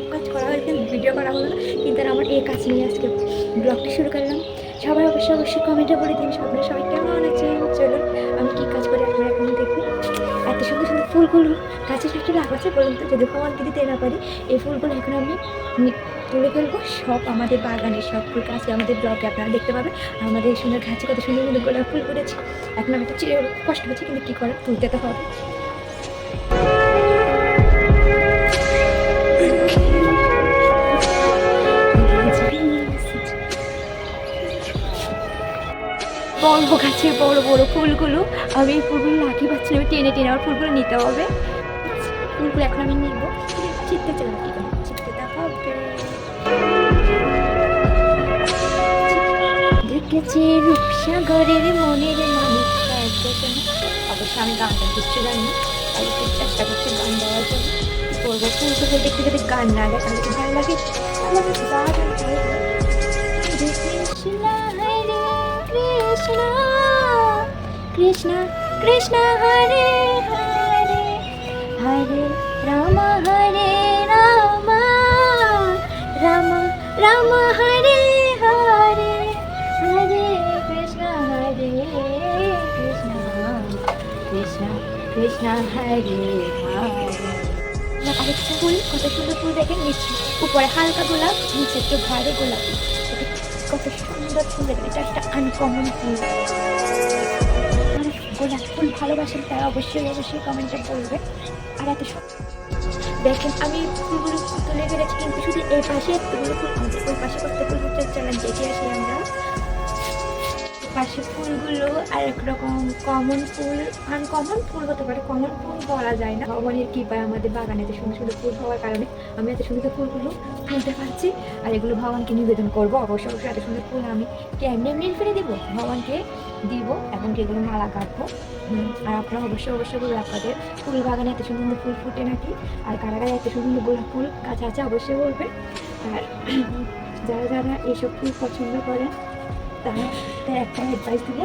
সব কাজ করা হয়েছে, ভিডিও করা হলো না, কিন্তু আমার এই কাজ নিয়ে আজকে ব্লগটি শুরু করলাম। সবাই অবশ্যই কমেন্টে বলে দিন আপনারা সবাই কেমন আছেন। চলুন আমি কী কাজ করি আপনারা এখন দেখুন। এত সুন্দর সুন্দর ফুলগুলো গাছের সাথে লাগাচ্ছে বলুন তো, যদি ভগবানকে দিতে না পারি এই ফুলগুলো এখন আমি তুলে ফেলবো। সব আমাদের বাগানের সব ফুল গাছে আমাদের ব্লগে আপনারা দেখতে পাবেন। আমাদের এই সুন্দর গাছে কত সুন্দর সুন্দর গোলাপ ফুল করেছে। এখন আমি একটু কষ্ট হচ্ছে, কিন্তু কী করার, তুলতে তো হবে। বড় গাছের বড় বড় ফুলগুলো আমি এই ফুলগুলো লাঠি পাচ্ছি, আমি টেনে টেনে আমার ফুলগুলো নিতে হবে। ফুলগুলো এখন আমি নিব, চিত্তে চলে কি করবো, চিত্তে হবে। দেখেছি রূপসাগরের মনের মানুষ অবশ্য আমি গানটা কিছু জানি না, তাই একটু চেষ্টা করছি গান দেওয়ার জন্য। করবো ফুলগুলো দেখতে যদি গান না দেয় তাহলে কি ভালো লাগে। কৃষ্ণ কৃষ্ণ হরে হরে হরে রাম রাম রাম হরে হরে হরে কৃষ্ণ কৃষ্ণ কৃষ্ণ কৃষ্ণ হরে হরে। আরেকটা ফুল, কত সুন্দর ফুল দেখেন, নিচে উপরে হালকা গোলাপ, নিচে একটু ভারী গোলাপি, কত সুন্দর ফুল দেখেন। এটা একটা আনকমন ফুল। গোলাপ ফুল ভালোবাসেন তারা অবশ্যই কমেন্টে বলবে। আর এত দেখেন আমি ফুলগুলো তুলে ফেলেছি, কিন্তু শুধু এই পাশে এতগুলো ফুল, আমাদের ওই পাশে কত ফুল হচ্ছে চলেন দেখে আসি আমরা। পাশে ফুলগুলো আর একরকম কমন ফুল, আনকমন ফুল হতে পারে, কমন ফুল বলা যায় না। ভগবানের কৃপায় আমাদের বাগানে এত সুন্দর সুন্দর ফুল হওয়ার কারণে আমি এত সুন্দর ফুলগুলো তুলতে পারছি, আর এগুলো ভগবানকে নিবেদন করবো। অবশ্যই এত সুন্দর ফুল আমি এমনি ফেলে দেবো, ভগবানকে দিব এবং এগুলো মালা কাটবো। আর আপনারা অবশ্যই বলবো আপনাদের ফুল বাগানে এত সুন্দর ফুল ফুটে নাকি, আর কারা এত সুন্দর গোলাপ ফুল গাছ আছে অবশ্যই বলবে। আর যারা এইসব ফুল পছন্দ করেন তারা একটা অ্যাডভাইস দিব,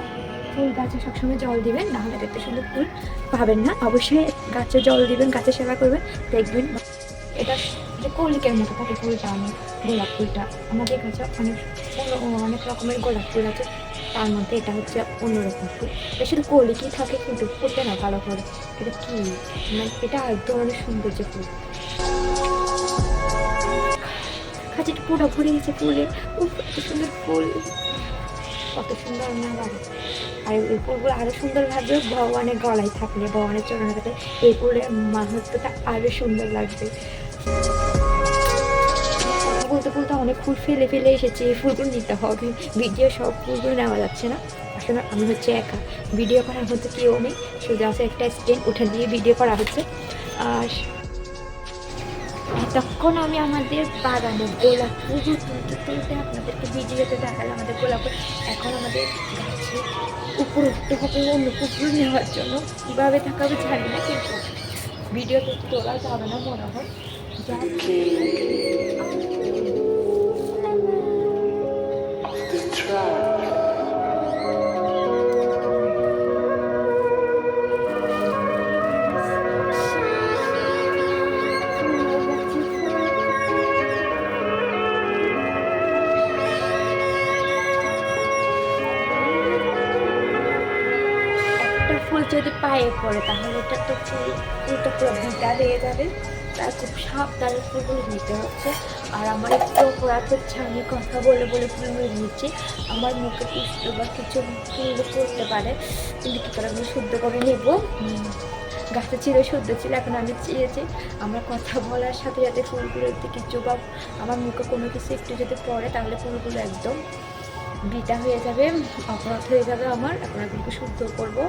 ফুল গাছে সবসময় জল দিবেন, নাহলে এত সুন্দর ফুল পাবেন না। অবশ্যই গাছে জল দিবেন, গাছে সেবা করবেন, দেখবেন। এটা কলিকের মতো থাকে ফুলটা, আমি গোলাপ ফুলটা আমাদের কাছে অনেক রকমের গোলাপ ফুল আছে, তার মধ্যে এটা হচ্ছে অন্যরকম ফুল। এটা শুধু কলিকই থাকে কিন্তু ফুলটা না ভালো করে। এটা কি মানে এটা একদম অনেক সৌন্দর্য ফুল। কাছেটা পুরো ভরে গেছে ফুলে, এত সুন্দর ফুল, কত সুন্দর না লাগে। আর এই ফুলগুলো আরো সুন্দর লাগবে ভগবানের গলায় থাকলে, ভগবানের চরণে থাকলে এই ফুলের মাহাত্ম্যটা আরো সুন্দর লাগবে। বলতে অনেক ফুল ফেলে এসেছি, এই ফুলগুলো নিতে হবে। ভিডিও সব ফুলগুলো নেওয়া যাচ্ছে না, আসলে আমি হচ্ছে একা, ভিডিও করার মধ্যে কেউ নেই, শুধু আছে একটা স্ট্যান্ড, ওঠা দিয়ে ভিডিও করা হচ্ছে। আর তখন আমি আমাদের বাগানে গোলাপ ফুল তুলতে আপনাদেরকে ভিডিওতে দেখালাম আমাদের গোলাপ ফুল। এখন আমাদের গাছে উপরে উঠতে হবে অন্য ফুল নেওয়ার জন্য, কীভাবে থাকাবে জানি না, কিন্তু ভিডিওতে তোলা যাবে না মনে হয়। ফুল যদি পায়ে পড়ে তাহলে এটা তো ফুলটা পুরো ভিটা হয়ে যাবে, তার খুব সাবধানে ফুলগুলো নিতে হচ্ছে। আর আমার একটু অপরাধ হচ্ছে, আমি কথা বলে ফুলগুলো নিচ্ছি, আমার মুখে পুষ্ট বা কিছু ফুল করতে পারে, কিন্তু কী করে আমি শুদ্ধ করে নেব। গাছটা ছিল শুদ্ধ ছিল, এখন আমি চেয়েছি আমার কথা বলার সাথে সাথে ফুলগুলো একটু কিছু বা আমার মুখে কোনো কিছু একটু যদি পড়ে তাহলে ফুলগুলো একদম বিটা হয়ে যাবে, অপরাধ হয়ে যাবে আমার। এখন আমি শুদ্ধ করবো,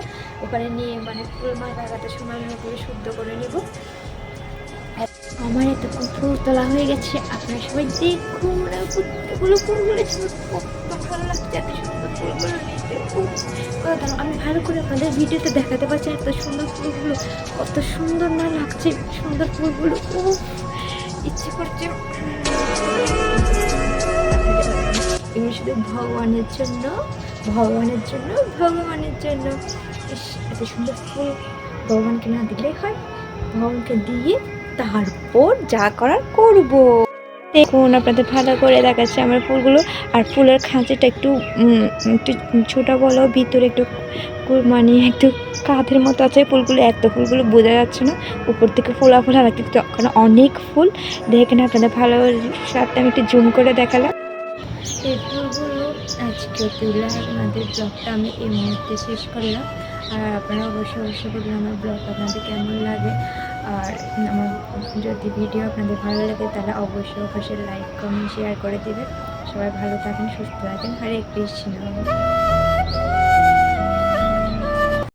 ওখানে নিয়ে মানে ফুল মালা কাটার সময় আমি ওগুলো শুদ্ধ করে নেব। আমার এতক্ষণ ফুল তোলা হয়ে গেছে, আপনারা সবাই দেখুন ফুলগুলো কত ভালো লাগছে, এত সুন্দর ফুলগুলো নিতে। আমি ভালো করে আপনাদের ভিডিওতে দেখাতে পারছি এত সুন্দর ফুলগুলো, কত সুন্দর না লাগছে সুন্দর ফুলগুলো। ইচ্ছে করছে এগুলো শুধু ভগবানের জন্য এত সুন্দর ফুল ভগবানকে না দিলেই হয়, ভগবানকে দিয়ে তারপর ওর যা করার করব। দেখুন আপনাদের ভালো করে দেখাচ্ছে আমার ফুলগুলো। আর ফুলের খাঁচাটা একটু একটু ছোটো বলো, ভিতরে একটু মানে একটু কাঁধের মতো আছে ফুলগুলো। এত ফুলগুলো বোঝা যাচ্ছে না, উপর থেকে ফোলা ফোলা লাগছে, ওখানে অনেক ফুল। দেখেন আপনাদের ভালো সাথে আমি একটু জুম করে দেখালাম এই ফুলগুলো। আজকে তুলে আপনাদের ব্লগটা আমি এই মুহূর্তে শেষ করলাম। আর আপনারা অবশ্যই বলবেন আমার ব্লগ আপনাদের কেমন লাগে। আর আমার যদি ভিডিও আপনাদের ভালো লাগে তাহলে অবশ্যই লাইক কমেন্ট শেয়ার করে দেবেন। সবাই ভালো থাকেন, সুস্থ থাকেন। হরে কৃষ্ণ।